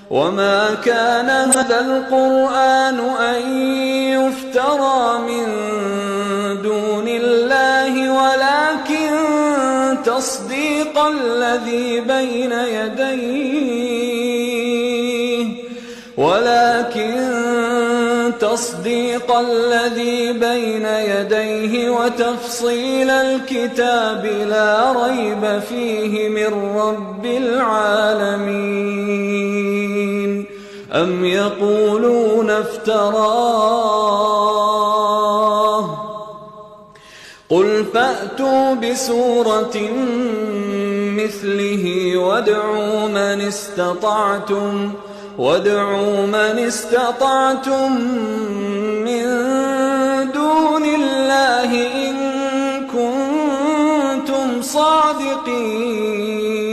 وما كان هذا القرآن أن يفترى من دون الله ولكن تصديق الذي بين يديه وتفصيل الكتاب لا ريب فيه من رب العالمين. أم يقولون افتراه قل فأتوا بسورة مثله وادعوا من استطعتم من دون الله إن كنتم صادقين.